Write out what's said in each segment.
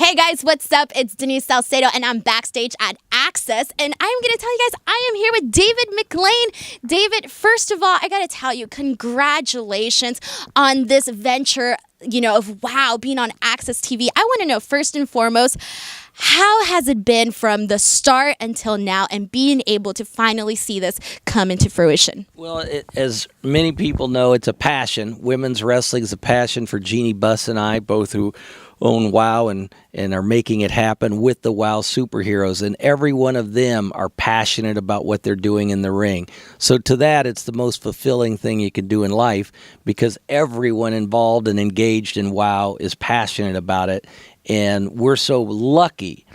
Hey guys, what's up? It's Denise Salcedo, and I'm backstage at AXS, and I'm going to tell you guys I am here with David McLane. David, first of all, I got to tell you, congratulations on this venture, of being on AXS TV. I want to know, first and foremost, how has it been from the start until now and being able to finally see this come into fruition? Well, as many people know, it's a passion. Women's wrestling is a passion for Jeannie Buss and I, both who own WOW and are making it happen with the WOW superheroes. And every one of them are passionate about what they're doing in the ring. So to that, it's the most fulfilling thing you can do in life because everyone involved and engaged in WOW is passionate about it. And we're so lucky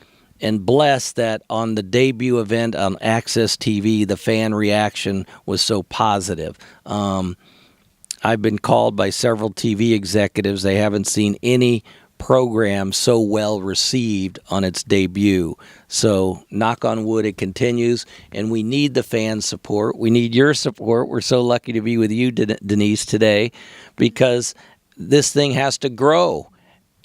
and blessed that on the debut event on AXS TV, the fan reaction was so positive. I've been called by several TV executives. They haven't seen any program so well received on its debut. So knock on wood, it continues, and we need the fan support. We need your support. We're so lucky to be with you, Denise, today, because this thing has to grow.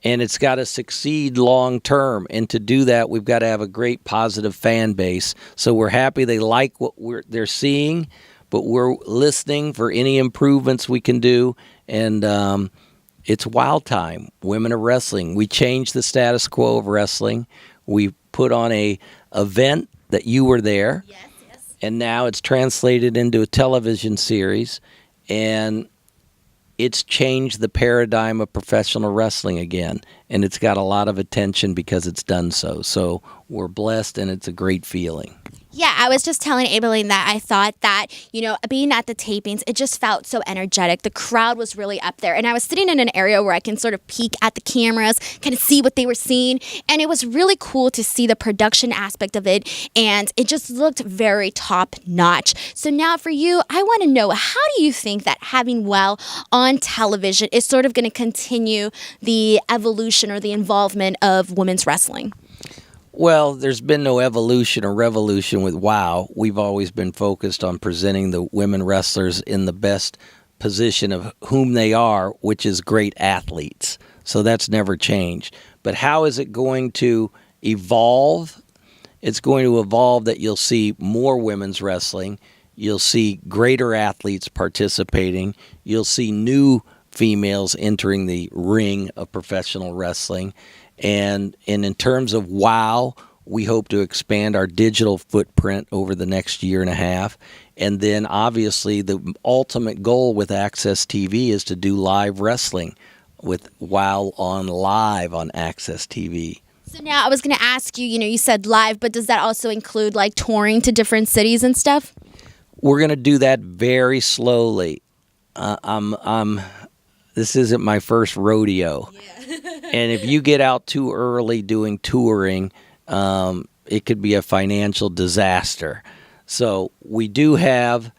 And it's got to succeed long term. And to do that, we've got to have a great positive fan base. So we're happy they like what they're seeing, but we're listening for any improvements we can do. And it's WOW time, Women of Wrestling. We changed the status quo of wrestling. We put on a event that you were there. Yes. And now it's translated into a television series. And it's changed the paradigm of professional wrestling again, and it's got a lot of attention because it's done so. So we're blessed, and it's a great feeling. Yeah, I was just telling Aileen that I thought that, being at the tapings, it just felt so energetic. The crowd was really up there. And I was sitting in an area where I can sort of peek at the cameras, kind of see what they were seeing. And it was really cool to see the production aspect of it. And it just looked very top notch. So now for you, I want to know, how do you think that having WOW on television is sort of going to continue the evolution or the involvement of women's wrestling? Well, there's been no evolution or revolution with WOW. We've always been focused on presenting the women wrestlers in the best position of whom they are, which is great athletes. So that's never changed. But how is it going to evolve? It's going to evolve that you'll see more women's wrestling. You'll see greater athletes participating. You'll see new females entering the ring of professional wrestling. And in terms of WOW, we hope to expand our digital footprint over the next year and a half. And then obviously the ultimate goal with AXS TV is to do live wrestling with WOW on live on AXS TV. So now I was going to ask you, you said live, but does that also include like touring to different cities and stuff? We're going to do that very slowly. This isn't my first rodeo. Yeah. And if you get out too early doing touring, it could be a financial disaster. So we do have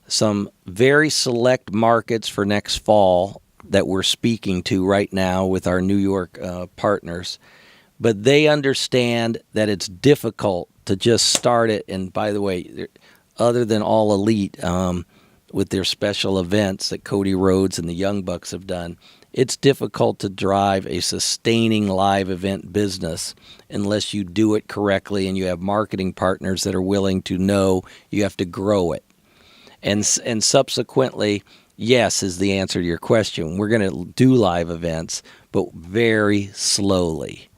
some very select markets for next fall that we're speaking to right now with our New York partners. But they understand that it's difficult to just start it. And by the way, other than All Elite, with their special events that Cody Rhodes and the Young Bucks have done, it's difficult to drive a sustaining live event business unless you do it correctly and you have marketing partners that are willing to know you have to grow it. And subsequently, yes is the answer to your question. We're going to do live events, but very slowly.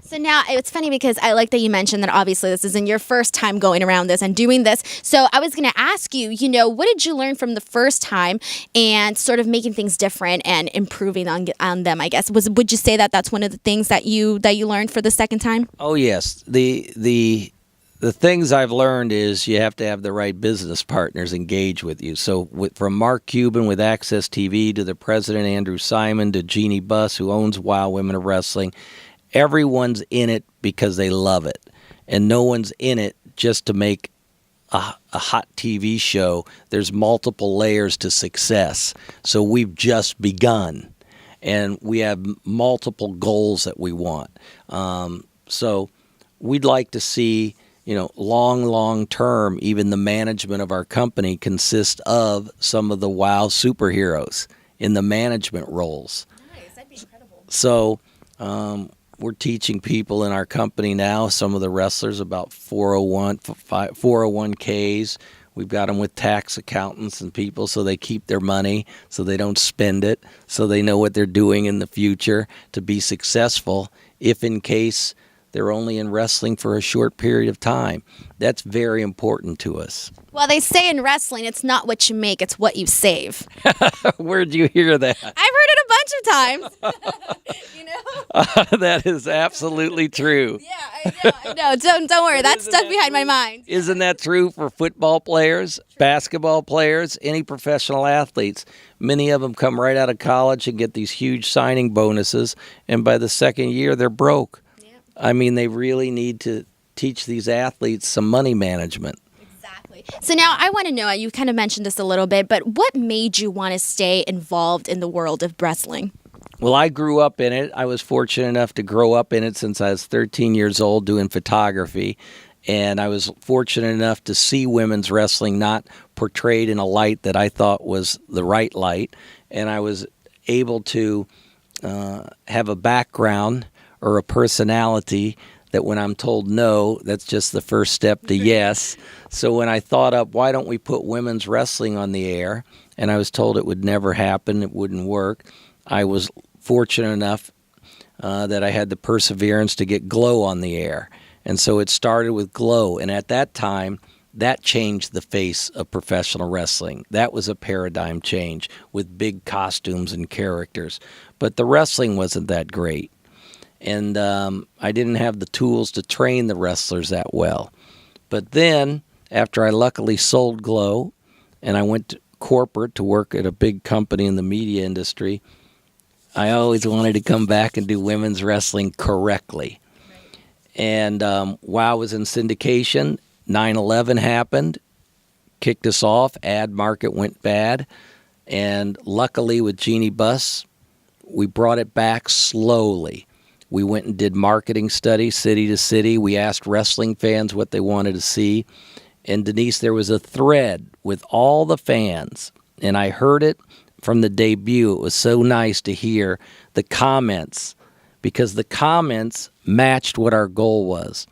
So now it's funny because I like that you mentioned that obviously this isn't your first time going around this and doing this. So I was going to ask you, what did you learn from the first time and sort of making things different and improving on them, I guess? Would you say that that's one of the things that you learned for the second time? Oh, yes. The things I've learned is you have to have the right business partners engage with you. So from Mark Cuban with AXS TV to the president, Andrew Simon, to Jeannie Buss, who owns WOW Women of Wrestling, everyone's in it because they love it, and no one's in it just to make a hot TV show. There's multiple layers to success. So we've just begun, and we have multiple goals that we want. So we'd like to see, long term, even the management of our company consist of some of the WOW superheroes in the management roles. Nice, that'd be incredible. So we're teaching people in our company now, some of the wrestlers, about 401ks. We've got them with tax accountants and people so they keep their money, so they don't spend it, so they know what they're doing in the future to be successful if in case they're only in wrestling for a short period of time. That's very important to us. Well, they say in wrestling, it's not what you make, it's what you save. Where'd you hear that? I've heard it a bunch of times. You know? That is absolutely true. Yeah, I know. Don't worry. That's stuck behind my mind. Isn't that true for football players, basketball players, any professional athletes? Many of them come right out of college and get these huge signing bonuses, and by the second year, they're broke. Yeah. I mean, they really need to teach these athletes some money management. Exactly. So now I want to know, you kind of mentioned this a little bit, but what made you want to stay involved in the world of wrestling? Well, I grew up in it. I was fortunate enough to grow up in it since I was 13 years old doing photography. And I was fortunate enough to see women's wrestling not portrayed in a light that I thought was the right light. And I was able to have a background or a personality that when I'm told no, that's just the first step to yes. So when I thought up, why don't we put women's wrestling on the air? And I was told it would never happen, it wouldn't work. I was fortunate enough that I had the perseverance to get Glow on the air. And so it started with Glow. And at that time, that changed the face of professional wrestling. That was a paradigm change with big costumes and characters. But the wrestling wasn't that great. And I didn't have the tools to train the wrestlers that well. But then, after I luckily sold Glow, and I went to corporate to work at a big company in the media industry, I always wanted to come back and do women's wrestling correctly. And while I was in syndication, 9/11 happened, kicked us off, ad market went bad, and luckily with Jeannie Buss, we brought it back slowly. We went and did marketing studies city to city. We asked wrestling fans what they wanted to see. And Denise, there was a thread with all the fans, and I heard it from the debut. It was so nice to hear the comments, because the comments matched what our goal was,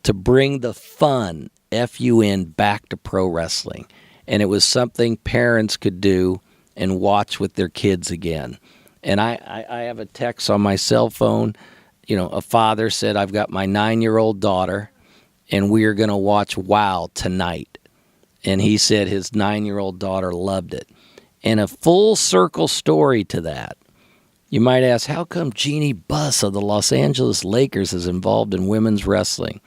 to bring the fun, F-U-N, back to pro wrestling. And it was something parents could do and watch with their kids again. And I have a text on my cell phone. You know, a father said, I've got my 9-year-old daughter, and we are going to watch WOW tonight. And he said his 9-year-old daughter loved it. And a full circle story to that. You might ask, how come Jeannie Buss of the Los Angeles Lakers is involved in women's wrestling?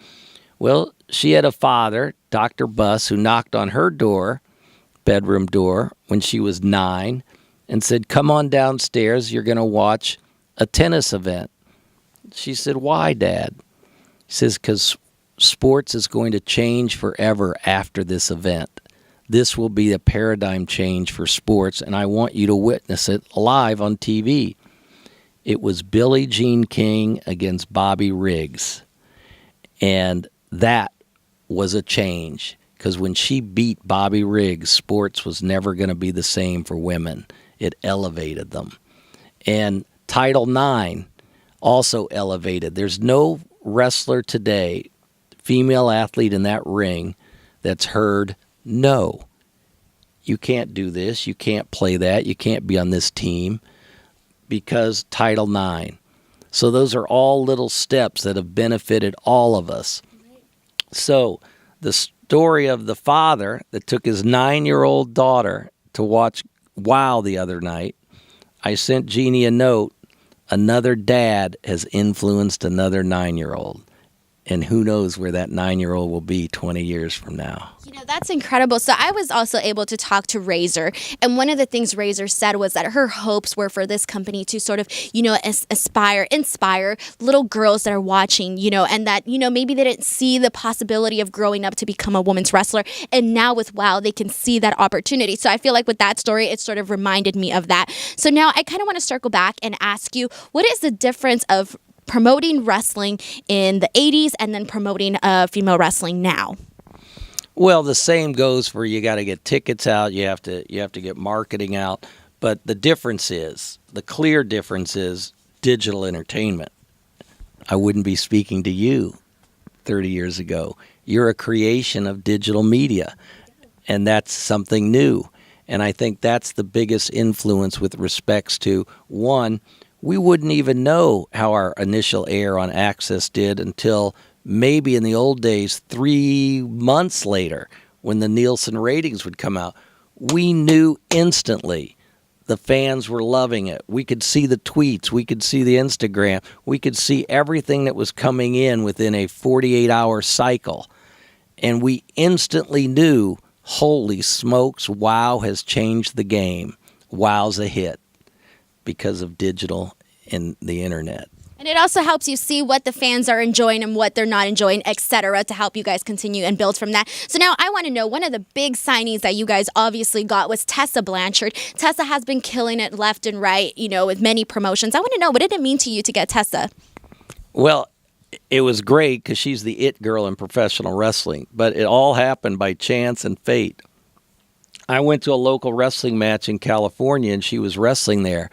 Well, she had a father, Dr. Buss, who knocked on her door, bedroom door, when she was 9, and said, come on downstairs, you're going to watch a tennis event. She said, why, Dad? He says, because sports is going to change forever after this event. This will be a paradigm change for sports, and I want you to witness it live on TV. It was Billie Jean King against Bobby Riggs. And that was a change, because when she beat Bobby Riggs, sports was never going to be the same for women. It elevated them. And Title IX also elevated. There's no wrestler today, female athlete in that ring, that's heard, no, you can't do this, you can't play that, you can't be on this team, because Title IX. So those are all little steps that have benefited all of us. So the story of the father that took his 9-year-old daughter to watch WOW the other night, I sent Jeannie a note. Another dad has influenced another 9-year-old. And who knows where that 9-year-old will be 20 years from now. You know, that's incredible. So I was also able to talk to Razor. And one of the things Razor said was that her hopes were for this company to sort of, you know, inspire little girls that are watching, you know, and that, you know, maybe they didn't see the possibility of growing up to become a women's wrestler. And now with WOW, they can see that opportunity. So I feel like with that story, it sort of reminded me of that. So now I kind of want to circle back and ask you, what is the difference of promoting wrestling in the 80s and then promoting female wrestling now? Well, the same goes for you got to get tickets out, you have to get marketing out, but the clear difference is digital entertainment I wouldn't be speaking to you 30 years ago. You're a creation of digital media, and that's something new. And I think that's the biggest influence with respects to, one, we wouldn't even know how our initial air on AXS did until maybe in the old days, 3 months later, when the Nielsen ratings would come out. We knew instantly the fans were loving it. We could see the tweets. We could see the Instagram. We could see everything that was coming in within a 48-hour cycle. And we instantly knew, holy smokes, WOW has changed the game. WOW's a hit because of digital and the internet. And it also helps you see what the fans are enjoying and what they're not enjoying, etc., to help you guys continue and build from that. So now I want to know, one of the big signings that you guys obviously got was Tessa Blanchard. Tessa has been killing it left and right, with many promotions. I want to know, what did it mean to you to get Tessa? Well, it was great because she's the it girl in professional wrestling, but it all happened by chance and fate. I went to a local wrestling match in California, and she was wrestling there.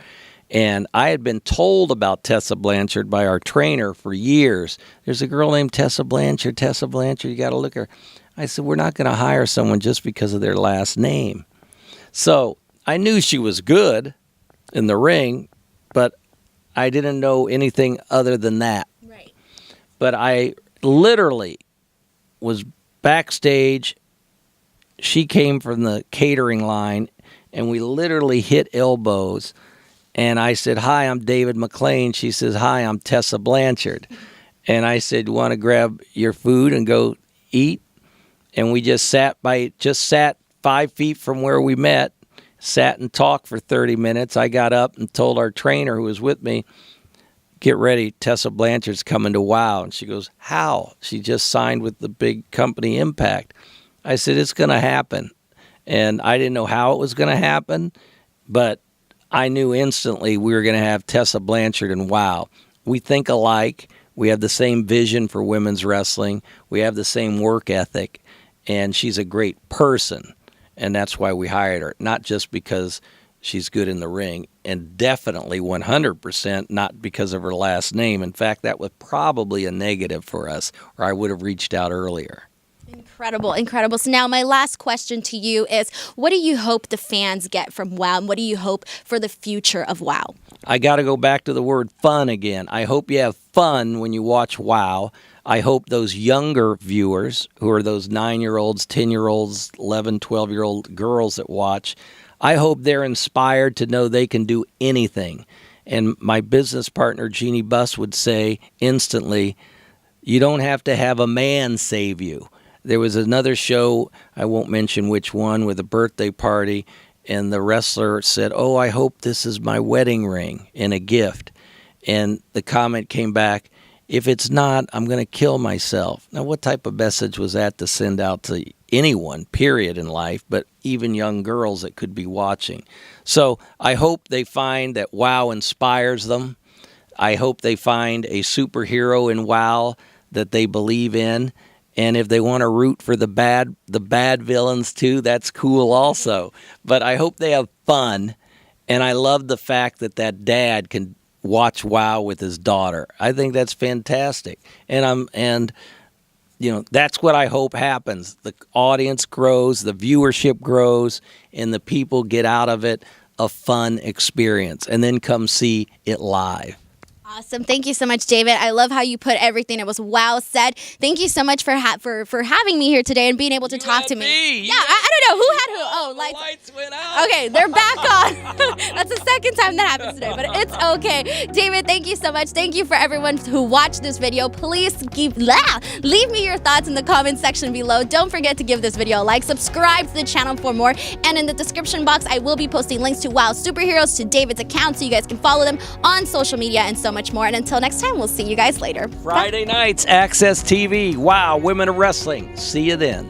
And I had been told about Tessa Blanchard by our trainer for years. There's a girl named Tessa Blanchard, you got to look at her. I said, we're not going to hire someone just because of their last name. So I knew she was good in the ring, but I didn't know anything other than that. Right. But I literally was backstage. She came from the catering line, and we literally hit elbows. And I said, hi, I'm David McLane. She says, hi, I'm Tessa Blanchard. And I said, you want to grab your food and go eat? And we just sat 5 feet from where we met, sat and talked for 30 minutes. I got up and told our trainer who was with me, get ready, Tessa Blanchard's coming to WOW. And she goes, how? She just signed with the big company Impact. I said, it's going to happen. And I didn't know how it was going to happen, but I knew instantly we were going to have Tessa Blanchard and WOW. We think alike. We have the same vision for women's wrestling. We have the same work ethic. And she's a great person. And that's why we hired her. Not just because she's good in the ring. And definitely 100% not because of her last name. In fact, that was probably a negative for us, or I would have reached out earlier. Incredible, incredible. So now my last question to you is, what do you hope the fans get from WOW, and what do you hope for the future of WOW? I got to go back to the word fun again. I hope you have fun when you watch WOW. I hope those younger viewers, who are those 9-year-olds, 10-year-olds, 11, 12-year-old girls that watch, I hope they're inspired to know they can do anything. And my business partner, Jeannie Buss, would say instantly, you don't have to have a man save you. There was another show, I won't mention which one, with a birthday party, and the wrestler said, oh, I hope this is my wedding ring and a gift. And the comment came back, if it's not, I'm going to kill myself. Now, what type of message was that to send out to anyone, period, in life, but even young girls that could be watching? So I hope they find that WOW inspires them. I hope they find a superhero in WOW that they believe in. And if they want to root for the bad villains too, that's cool also. But I hope they have fun. And I love the fact that dad can watch WOW with his daughter. I think that's fantastic. And that's what I hope happens. The audience grows, the viewership grows, and the people get out of it a fun experience. And then come see it live. Awesome. Thank you so much, David. I love how you put everything. It was well said. Thank you so much for having me here today and being able to talk to me. Yeah, I don't know. Who had who? Oh, lights went out. Okay, they're back on. That's the second time that happens today, but it's okay. David, thank you so much. Thank you for everyone who watched this video. Please leave me your thoughts in the comment section below. Don't forget to give this video a like. Subscribe to the channel for more. And in the description box, I will be posting links to WOW Superheroes, to David's account, so you guys can follow them on social media and so much more. And until next time, we'll see you guys later. Friday nights, AXS TV. WOW, Women of Wrestling. See you then.